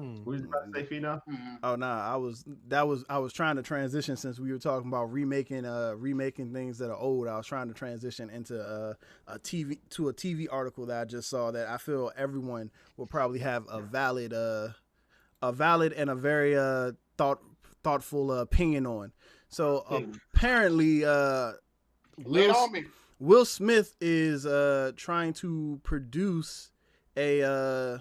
What was you about to say, Fino? Oh nah, I was trying to transition since we were talking about remaking things that are old. I was trying to transition into a TV article that I just saw that I feel everyone will probably have a valid and a very thoughtful opinion on. So apparently Lay it Will on me. Will Smith is trying to produce a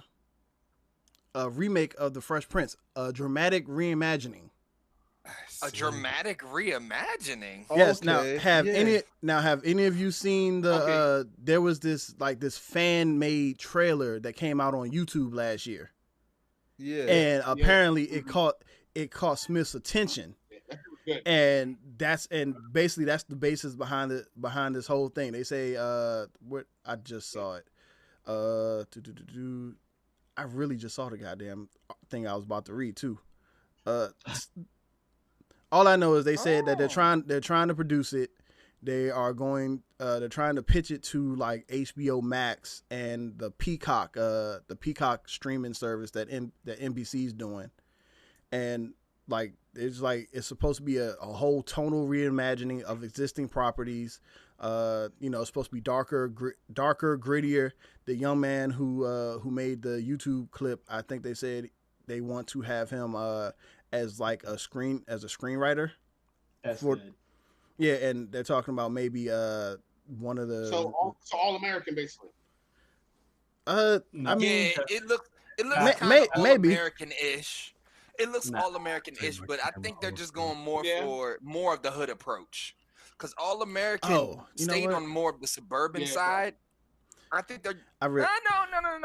a remake of The Fresh Prince, a dramatic reimagining. A dramatic reimagining. Yes. Okay, Have any of you seen the? There was this fan made trailer that came out on YouTube last year. Yeah. And apparently it caught Smith's attention. And basically that's the basis behind this whole thing. They say what I just saw it. I really just saw the goddamn thing I was about to read too. All I know is they said that they're trying to produce it. They are going they're trying to pitch it to like HBO Max and the Peacock streaming service that NBC's doing. And it's supposed to be a whole tonal reimagining of existing properties. It's supposed to be darker, grittier. The young man who made the YouTube clip, I think they said they want to have him as a screenwriter. That's good. Yeah, and they're talking about maybe one of the all American basically. I mean, it looks maybe American-ish. It looks all American-ish, but I think they're just going for more of the hood approach. Because All American stayed on more of the suburban side. I think they're no.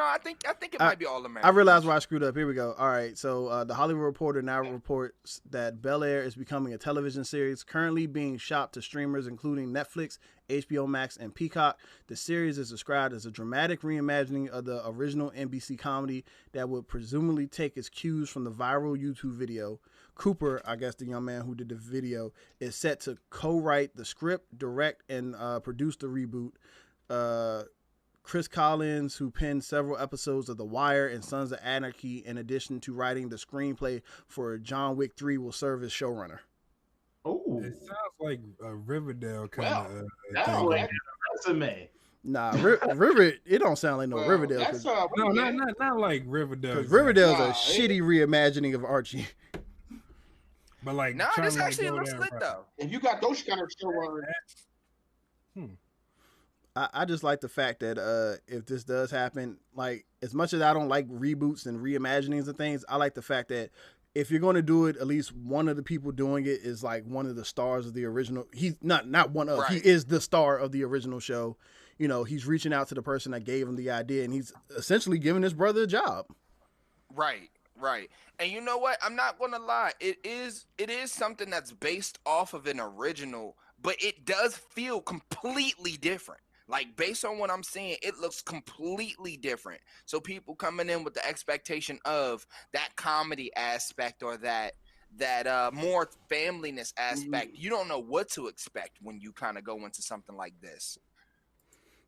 I think it might be All American. I realized where I screwed up. Here we go. All right, so the Hollywood Reporter now reports that Bel Air is becoming a television series currently being shopped to streamers including Netflix, HBO Max, and Peacock. The series is described as a dramatic reimagining of the original NBC comedy that would presumably take its cues from the viral YouTube video. Cooper, I guess the young man who did the video, is set to co-write the script, direct, and produce the reboot. Chris Collins, who penned several episodes of The Wire and Sons of Anarchy, in addition to writing the screenplay for John Wick 3, will serve as showrunner. Oh, it sounds like a Riverdale kind of thing. That's resume. Nah, Riverdale. It don't sound like no Riverdale. That's No, not like Riverdale. Because Riverdale's a shitty reimagining of Archie. But like, no, this actually looks lit though. If you got those kind of showrunners. I just like the fact that if this does happen, like as much as I don't like reboots and reimaginings of things, I like the fact that if you're going to do it, at least one of the people doing it is like one of the stars of the original. He's not one of, he is the star of the original show. You know, he's reaching out to the person that gave him the idea, and he's essentially giving his brother a job. Right. And you know what? I'm not gonna lie. It is something that's based off of an original, but it does feel completely different. Like, based on what I'm seeing, it looks completely different. So people coming in with the expectation of that comedy aspect or that more familyness aspect, you don't know what to expect when you kind of go into something like this.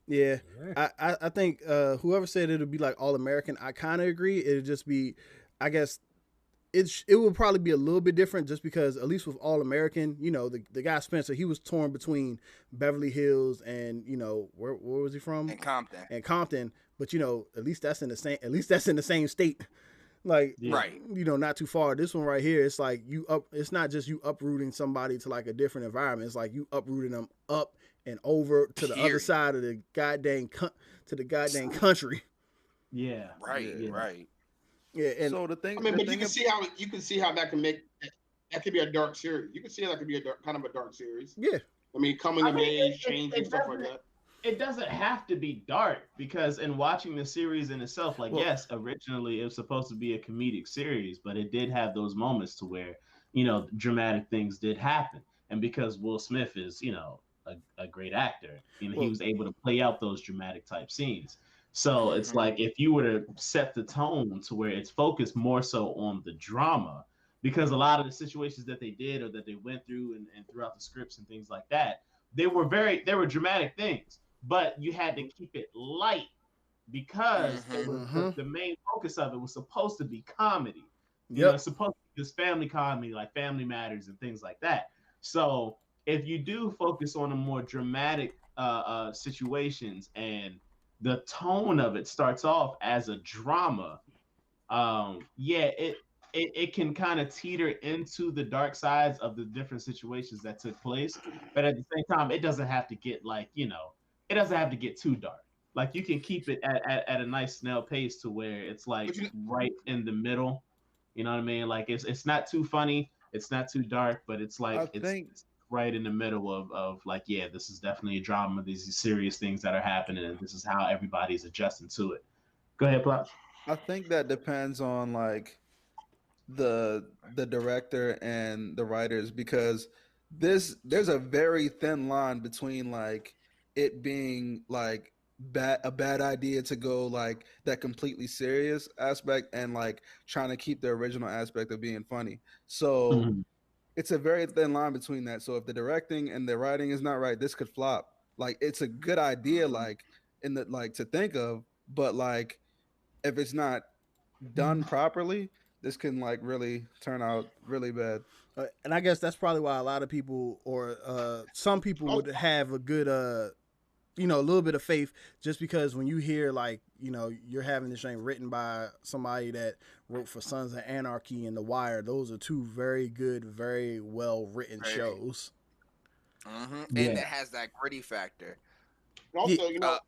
Yeah, I think whoever said it'll be like All American, I kind of agree. It'll just be, I guess, it will probably be a little bit different just because at least with All American, you know, the guy Spencer, he was torn between Beverly Hills and, you know, where was he from? And Compton, but you know, at least that's in the same state. Like, right, you know, not too far. This one right here, it's like it's not just you uprooting somebody to like a different environment. It's like you uprooting them up and over to the other side of the goddamn country. Yeah. Right. Yeah, and so the thing. I mean, but you can see how that can make that could be a dark series. You can see how that could be kind of a dark series. Yeah. I mean, coming of age, changing stuff like that. It doesn't have to be dark because in watching the series in itself, yes, originally it was supposed to be a comedic series, but it did have those moments to where, you know, dramatic things did happen. And because Will Smith is, you know, a great actor, you know, he was able to play out those dramatic type scenes. So it's like if you were to set the tone to where it's focused more so on the drama, because a lot of the situations that they did or that they went through and throughout the scripts and things like that, they were dramatic things, but you had to keep it light because it was the main focus of it was supposed to be comedy. You know, it's supposed to be this family comedy, like Family Matters and things like that. So if you do focus on a more dramatic situations and the tone of it starts off as a drama, it can kind of teeter into the dark sides of the different situations that took place. But at the same time, it doesn't have to get like, it doesn't have to get too dark. Like you can keep it at a nice snail pace to where it's like right in the middle. You know what I mean? Like it's not too funny, it's not too dark, but it's like it's right in the middle of like, yeah, this is definitely a drama. These are serious things that are happening, and this is how everybody's adjusting to it. Go ahead, Plot. I think that depends on like the director and the writers, because there's a very thin line between like it being like a bad idea to go like that completely serious aspect and like trying to keep the original aspect of being funny. So it's a very thin line between that. So if the directing and the writing is not right, this could flop. Like it's a good idea, like in the like to think of, but like if it's not done properly, this can like really turn out really bad. And I guess that's probably why a lot of people or some people would have a good a little bit of faith, just because when you hear like, you're having this thing written by somebody that wrote for Sons of Anarchy and The Wire. Those are two very good, very well written shows. And it has that gritty factor. Also, what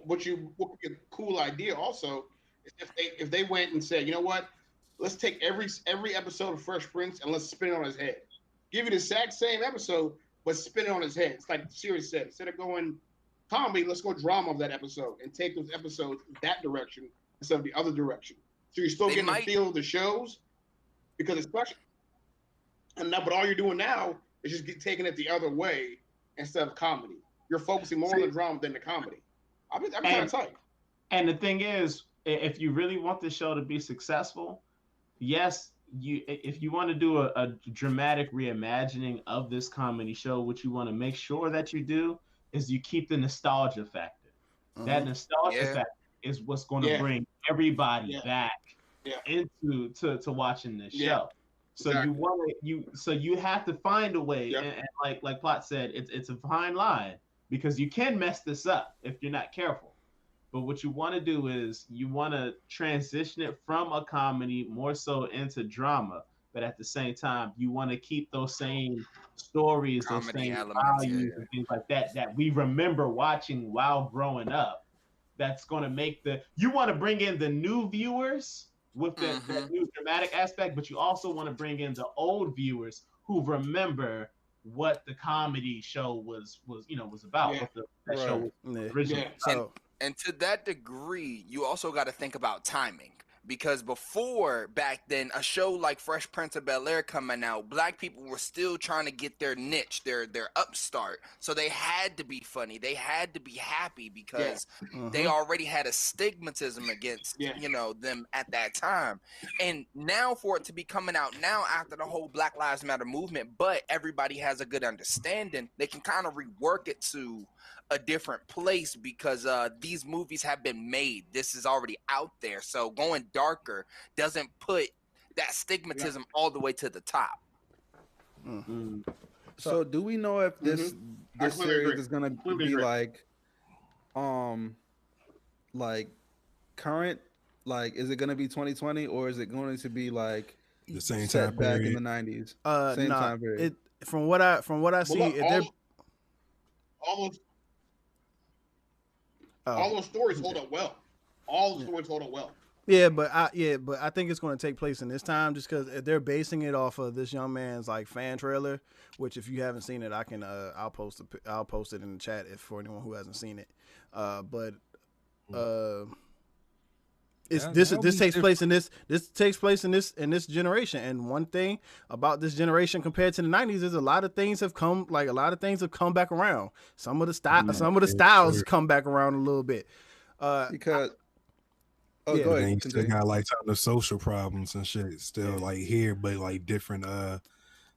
would be a cool idea also is if they went and said, you know what, let's take every episode of Fresh Prince and let's spin it on his head. Give you the exact same episode, but spin it on his head. It's like Sirius said, instead of going comedy, let's go drama of that episode and take those episodes that direction instead of the other direction. So you're still getting the feel of the shows, because especially, but all you're doing now is just taking it the other way instead of comedy. You're focusing more on the drama than the comedy. I'm kind of tight. And the thing is, if you really want the show to be successful, yes, if you want to do a dramatic reimagining of this comedy show, what you want to make sure that you do is you keep the nostalgia factor. That nostalgia factor is what's going to bring everybody back into watching this show. So you have to find a way, and like Plot said, it's a fine line, because you can mess this up if you're not careful. But what you want to do is you want to transition it from a comedy more so into drama. But at the same time, you want to keep those same stories, those same values and things like that we remember watching while growing up. That's going to make you want to bring in the new viewers with the new dramatic aspect, but you also want to bring in the old viewers who remember what the comedy show was about, what that show was originally. And to that degree, you also got to think about timing, because before, back then, a show like Fresh Prince of Bel-Air coming out, black people were still trying to get their niche, their upstart. So they had to be funny. They had to be happy, because they already had a stigmatism against, them at that time. And now for it to be coming out now after the whole Black Lives Matter movement, but everybody has a good understanding, they can kind of rework it to a different place, because these movies have been made. This is already out there. So going darker doesn't put that stigmatism all the way to the top. So do we know if this series is gonna be like current? Like, is it gonna be 2020, or is it going to be like the same time back in the 90s? Same time period. From what I see, all those stories hold up well. All the stories hold up well. Yeah, but I think it's going to take place in this time, just because they're basing it off of this young man's like fan trailer. Which, if you haven't seen it, I can I'll post it in the chat for anyone who hasn't seen it. This takes place in this generation. And one thing about this generation compared to the 90s is a lot of things have come back around. Some of the styles come back around a little bit. Because go ahead. You still got like some of the social problems and shit still like here, but like different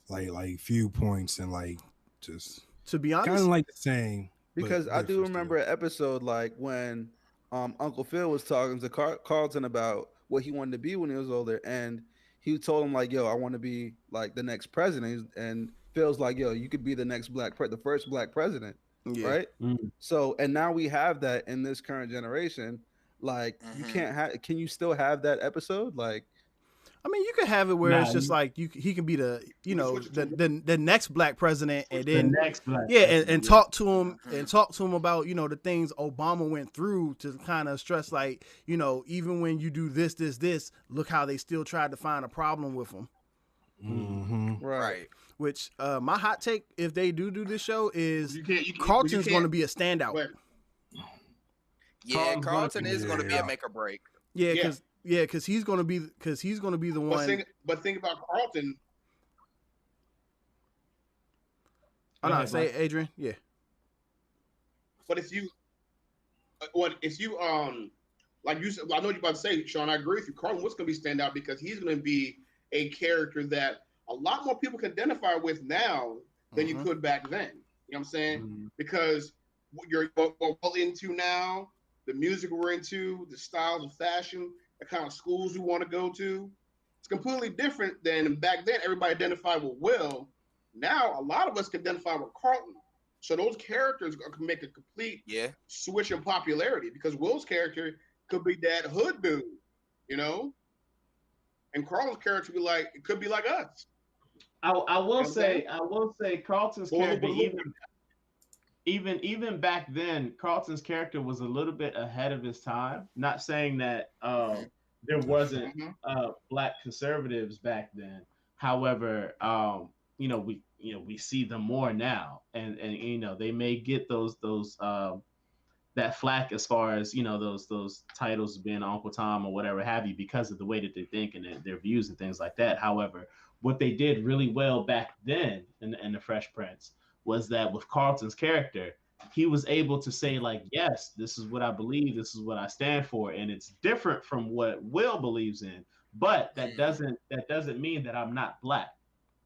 like viewpoints and like just to be honest, kind of like the same. Because I do remember an episode like when Uncle Phil was talking to Carlton about what he wanted to be when he was older, and he told him like, "Yo, I want to be like the next president." And Phil's like, "Yo, you could be the next the first black president." Yeah. Right. So, and now we have that in this current generation. Like, you can't have. Can you still have that episode? Like, I mean, you could have it where it's just like he can be the the next black president, and then and talk to him about the things Obama went through to kind of stress like even when you do this, look how they still tried to find a problem with him. Right. Which my hot take, if they do this show, is Carlton's going to be a standout. Yeah, Carlton is going to be a make or break. Yeah, because he's gonna be the one. But think about Carlton. Say Adrian. Yeah. But if you like you said, I know what you're about to say, Sean. I agree with you. Carlton was gonna be standout because he's gonna be a character that a lot more people can identify with now than you could back then. You know what I'm saying? Because what you're well into now, the music we're into, the styles of fashion, the kind of schools we want to go to, it's completely different than back then. Everybody identified with Will. Now, a lot of us can identify with Carlton. So those characters can make a complete switch in popularity because Will's character could be that hood dude, and Carlton's character could be like us. I will say Carlton's character even back then, Carlton's character was a little bit ahead of his time. Not saying that there wasn't black conservatives back then. However, we see them more now, and they may get those that flack as far as those titles being Uncle Tom or whatever have you because of the way that they think and their views and things like that. However, what they did really well back then in the Fresh Prince was that with Carlton's character, he was able to say like, yes, this is what I believe, this is what I stand for, and it's different from what Will believes in, but that doesn't mean that I'm not black.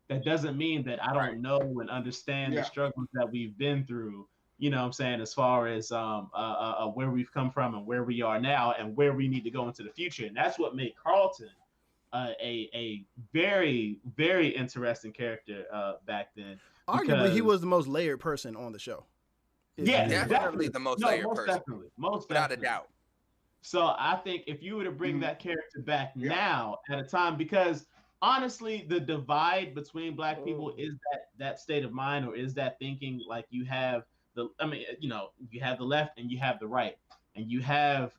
That doesn't mean that I don't know and understand the struggles that we've been through, I'm saying, as far as where we've come from and where we are now and where we need to go into the future. And that's what made Carlton a very, very interesting character back then. Arguably, he was the most layered person on the show. Yeah, definitely the most layered person. Most without definitely. a doubt. So I think if you were to bring that character back now at a time, because honestly, the divide between black people is that state of mind, or is that thinking like you have you have the left and you have the right. And you have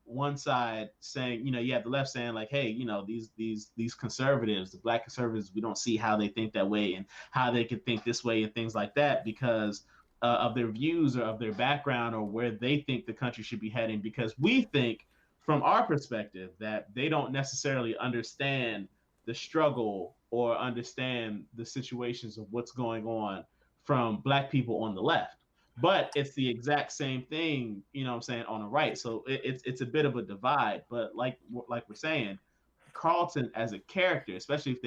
one side saying, you have the left saying like, hey, these conservatives, the black conservatives, we don't see how they think that way and how they could think this way and things like that because of their views or of their background or where they think the country should be heading. Because we think from our perspective that they don't necessarily understand the struggle or understand the situations of what's going on from black people on the left. But it's the exact same thing, on the right. So it's a bit of a divide. But like we're saying, Carlton as a character, especially if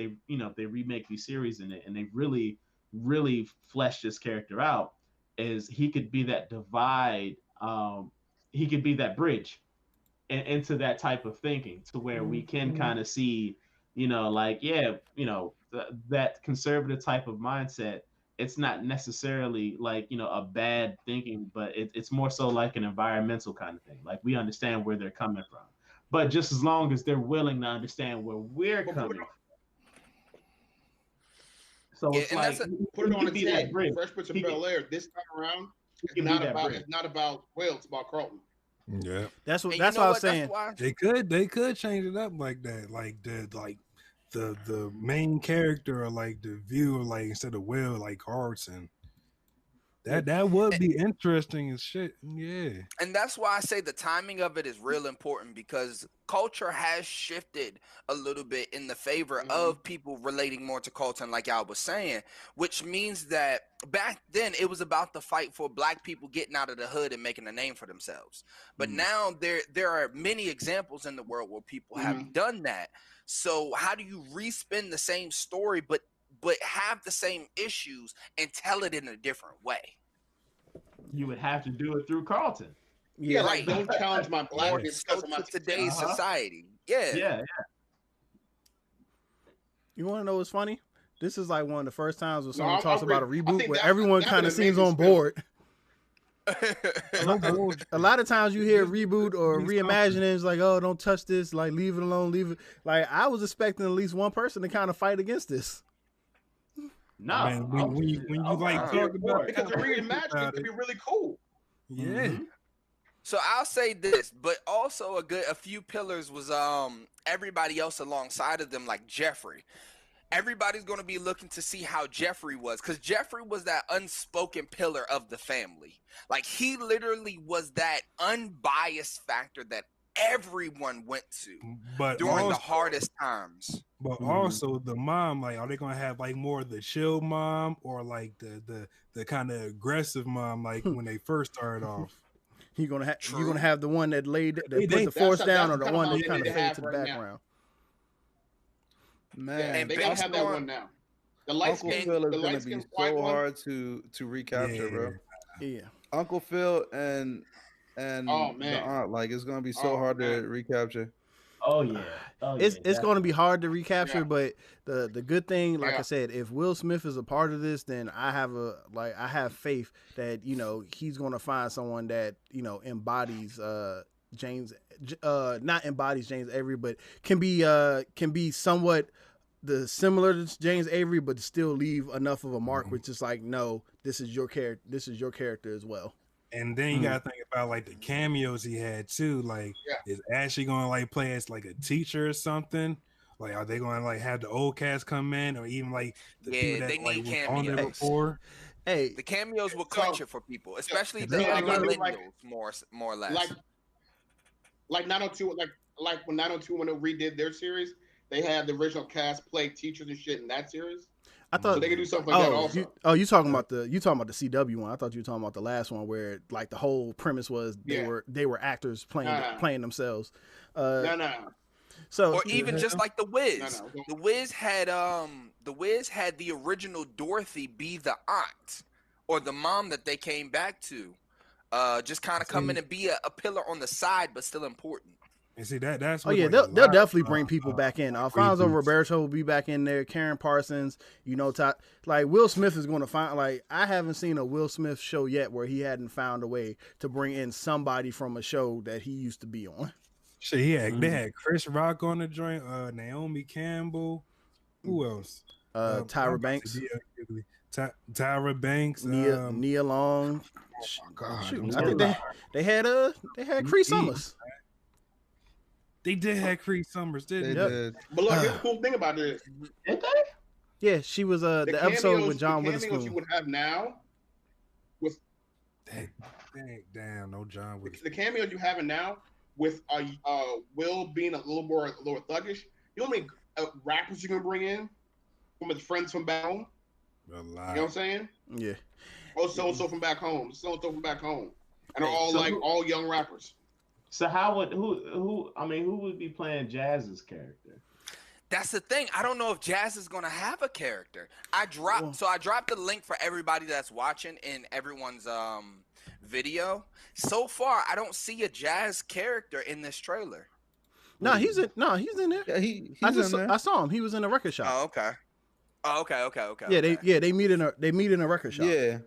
they remake these series in it and they really, really flesh this character out, is he could be that divide. He could be that bridge into that type of thinking to where we can kind of see, that conservative type of mindset. It's not necessarily like, a bad thinking, but it's more so like an environmental kind of thing. Like we understand where they're coming from, but just as long as they're willing to understand where we're coming from. So it's like, put it on a tag. Fresh Prince of Bel-Air this time around, it's not about Will, it's about Carlton. Yeah, that's what I was saying. They could change it up like that, like the main character or like the viewer, like instead of Will, like Carlton. That would be interesting as shit. Yeah. And that's why I say the timing of it is real important because culture has shifted a little bit in the favor of people relating more to Carlton, like I was saying, which means that back then it was about the fight for black people getting out of the hood and making a name for themselves. But now there are many examples in the world where people have done that. So how do you respin the same story, but have the same issues and tell it in a different way? you would have to do it through Carlton. Yeah, like Right. don't challenge my More blackness so because of my to today's Uh-huh. society. Yeah. Yeah. You want to know what's funny? This is like one of the first times when No, someone talks about a I reboot think where that- everyone that's kind an of seems amazing on board. No A lot of times you hear reboot or reimagining, it's like, oh, don't touch this, like leave it alone, leave it. Like I was expecting at least one person to kind of fight against this. No, I mean, when you like I'm talk here about for it. because the reimagining about could it. be really cool. Yeah. Mhm. So I'll say this, but also a few pillars was everybody else alongside of them, like Jeffrey. Everybody's going to be looking to see how Jeffrey was, because Jeffrey was that unspoken pillar of the family. Like he literally was that unbiased factor that everyone went to But during the also, hardest times. but Mhm. also the mom, like, are they gonna have like more of the chill mom or like the kind of aggressive mom, like when they first started off? You're gonna True. have the one that laid that They- put the that's- force down, or that's the kinda one how that they kind need of to fade have to the right now. background. Man, And They gotta based have that on- one now. The light Uncle skin, Phil the is gonna light be skin white so one. hard to recapture, bro. Yeah, Uncle Phil and Oh, the man. aunt, like it's gonna be so Oh, hard man. to recapture. Oh yeah. Oh, it's yeah, going to be hard to recapture, Yeah. but the good thing, like Yeah. I said, if Will Smith is a part of this, then I have faith that he's going to find someone that embodies James, not embodies James Avery, but can be somewhat the similar to James Avery, but still leave enough of a mark, which is like, no, this is your character as well. And then you gotta think about like the cameos he had too. Like, Yeah. is Ashley gonna like play as like a teacher or something? Like, are they gonna like have the old cast come in, or even like the Yeah, people that they like need was on there cameos. before? Hey, The cameos will So- clinch it for people, especially So the they're gonna do, millennials, like- more or less. like 902, like when 902 when they redid their series, they had the original cast play teachers and shit in that series. I thought So they could do something like that also. you talking about the CW one. I thought you were talking about the last one where like the whole premise was they were actors playing themselves. No. So Or even just like the Wiz. No. The Wiz had the original Dorothy be the aunt or the mom that they came back to. Just kind of come in and be a pillar on the side, but still important. And see that's oh what, yeah, like, they'll a lot definitely of, bring people back in. Alfonso reboots. Roberto will be back in there. Karen Parsons, like Will Smith is going to find. Like I haven't seen a Will Smith show yet where he hadn't found a way to bring in somebody from a show that he used to be on. Shit, they had Chris Rock on the joint, Naomi Campbell. Who else? Tyra Banks, Tyra Banks, Nia Long. oh my God, Shoot, those I were- think they had Cree Summers. They did have Cree Summers, didn't They they? did. But look, here's the cool thing about this. Did they? Yeah, she was the episode with John the cameos you Witherspoon. would have now with Damn, no John Witherspoon. the cameos you have now with Will being a little thuggish. You know how many rappers you can bring in from his friends from back home? A You lot. know what I'm saying? Yeah, Oh, so and so from back home, so and so from back home, and they're all So like who- all young rappers. So how would who would be playing Jazz's character? That's the thing. I don't know if Jazz is gonna have a character. I dropped the link for everybody that's watching in everyone's video. So far, I don't see a Jazz character in this trailer. no, he's in there. Yeah, he's I in there. saw him. He was in a record shop. Oh, okay. Oh, okay. Yeah, they meet in a record shop. Yeah.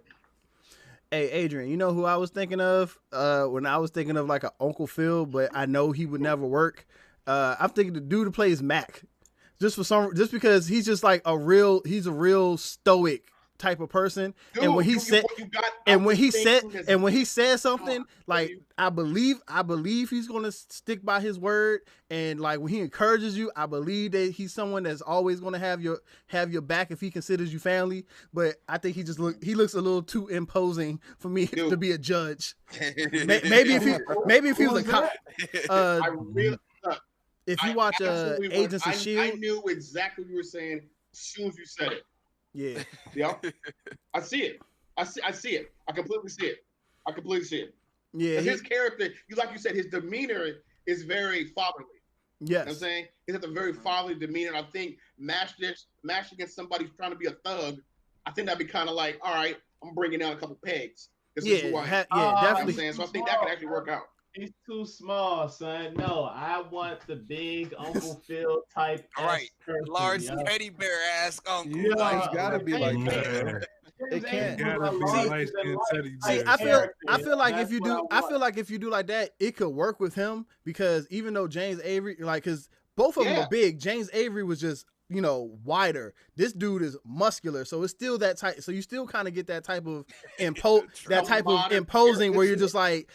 Hey, Adrian, you know who I was thinking of when I was thinking of like an Uncle Phil, but I know he would never work. I'm thinking the dude who plays Mac, just because he's just like he's a real stoic type of person. Dude, And when he said something, like I believe he's gonna stick by his word. And like when he encourages you, I believe that he's someone that's always gonna have your back if he considers you family. But I think he looks a little too imposing for me to be a judge. Maybe if he was a cop. I really, If you watch absolutely would. Agents of I Shield, knew exactly what you were saying as soon as you said it. yeah, Yeah, I see it. I see it. I completely see it. yeah, 'Cause his character, like you said, his demeanor is very fatherly. You know what I'm yes, saying? He's got a very fatherly demeanor. And I think matched against somebody who's trying to be a thug, I think that'd be kind of like, all right, I'm bringing down a couple pegs. This is who I am. You know what I'm definitely. saying? So I think that could actually work out. He's too small, son. No, I want the big Uncle Phil type. All right, large teddy bear ass uncle. Yeah, it's gotta be like that, bro. It can't. I feel like if you do like that, it could work with him because even though James Avery, like, because both of them are big, James Avery was just, you know, wider. This dude is muscular, so it's still that type. So you still kind of get that type of imposing where you're just like,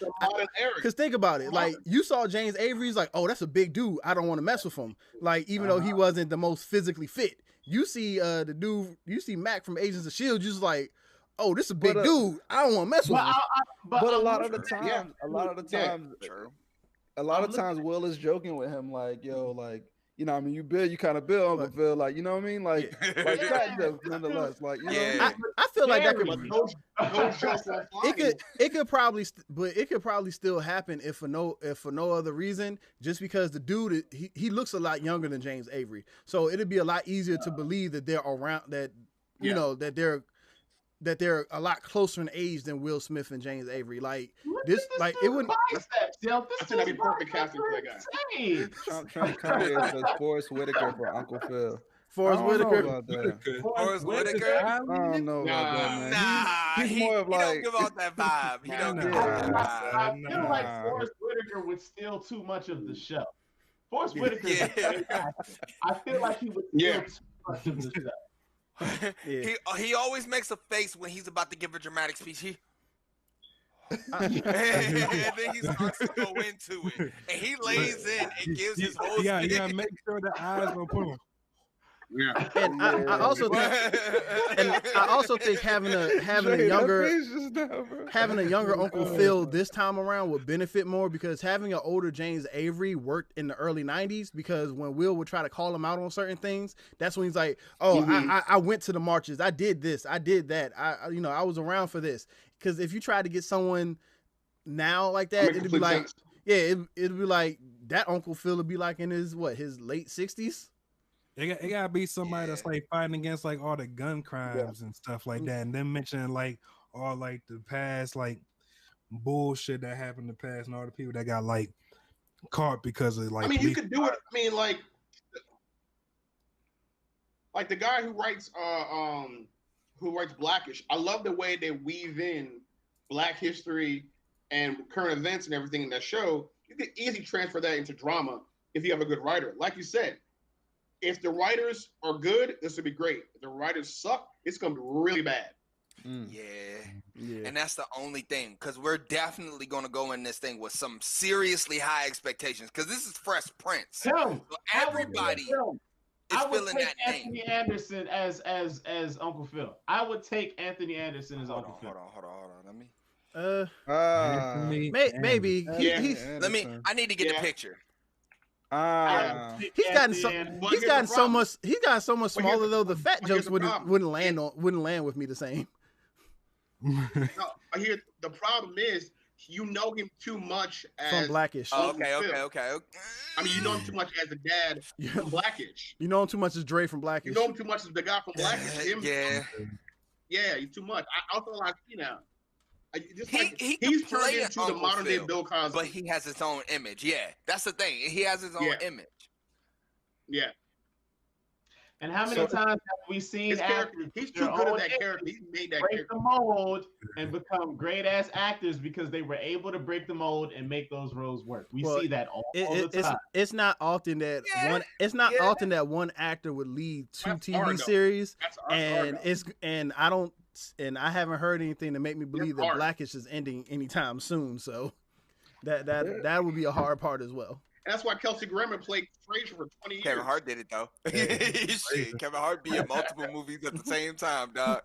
because think about it, like you saw James Avery's like, oh, that's a big dude, I don't want to mess with him. Like even though he wasn't the most physically fit. You see the dude, you see Mac from Agents of S.H.I.E.L.D., you're just like, oh, this is a big dude. I don't want to mess with him. But a lot of the times, Will is joking with him, like, yo, like, you know, I mean, you kind of build, Uncle Phil, like, you know what I mean, like that, nonetheless, like, you know, what I mean? I feel like that could it could probably still happen if for no other reason, just because the dude he looks a lot younger than James Avery, so it'd be a lot easier to believe that they're around, that you know, that they're a lot closer in age than Will Smith and James Avery. Like this like it wouldn't. I think that'd be perfect casting for that guy. Trent Kanye says Forrest Whitaker for Uncle Phil. Forrest Whitaker. Forrest Whitaker. I don't know about that, man. He's more of like. He don't give off that vibe. He don't give off that vibe. I feel like Forrest Whitaker would steal too much of the show. Forrest Whitaker. I feel like he would steal too much of the show. He always makes a face when he's about to give a dramatic speech. And then he starts to go into it, and he lays in and gives his whole. Yeah, make sure the eyes don't put him. Yeah, and I also think having a younger Uncle Phil this time around would benefit more, because having an older James Avery worked in the early 90s, because when Will would try to call him out on certain things, that's when he's like, oh, I went to the marches, I did this, I did that, I was around for this. Because if you try to get someone now like that, it'd be like, it'd be like that Uncle Phil would be like in his late 60s. It gotta be somebody that's like fighting against like all the gun crimes and stuff like that, and then mentioning like all like the past like bullshit that happened in the past, and all the people that got like caught because of like. I mean, you could do it. I mean, like the guy who writes Blackish. I love the way they weave in Black history and current events and everything in that show. You could easily transfer that into drama if you have a good writer, like you said. If the writers are good, this would be great. If the writers suck, it's going to be really bad. Yeah. And that's the only thing, because we're definitely going to go in this thing with some seriously high expectations, because this is Fresh Prince. So everybody is feeling that name. Anthony Anderson as Uncle Phil. I would take Anthony Anderson as Uncle Phil. Hold on. Let me. Maybe. I need to get the picture. He's gotten so much smaller though. The fat jokes wouldn't land with me the same. No, the problem is you know him too much as from Blackish. Okay. I mean, you know him too much as the dad from Blackish. You know him too much as Dre from Blackish. You know him too much as the guy from Blackish. You too much. That's all I see now. He's turned into the modern day Bill Cosby, but he has his own image. Yeah, that's the thing. He has his own image. Yeah. And how many times have we seen actors? He's too good at that character. He made that break the mold and become great ass actors because they were able to break the mold and make those roles work. We see that all the time. It's not often that often that one actor would lead two TV series, and I haven't heard anything to make me believe that Blackish is ending anytime soon. So that would be a hard part as well. And that's why Kelsey Grammer played Frasier for 20 years. Kevin Hart did it though. Kevin Hart be in multiple movies at the same time, dog.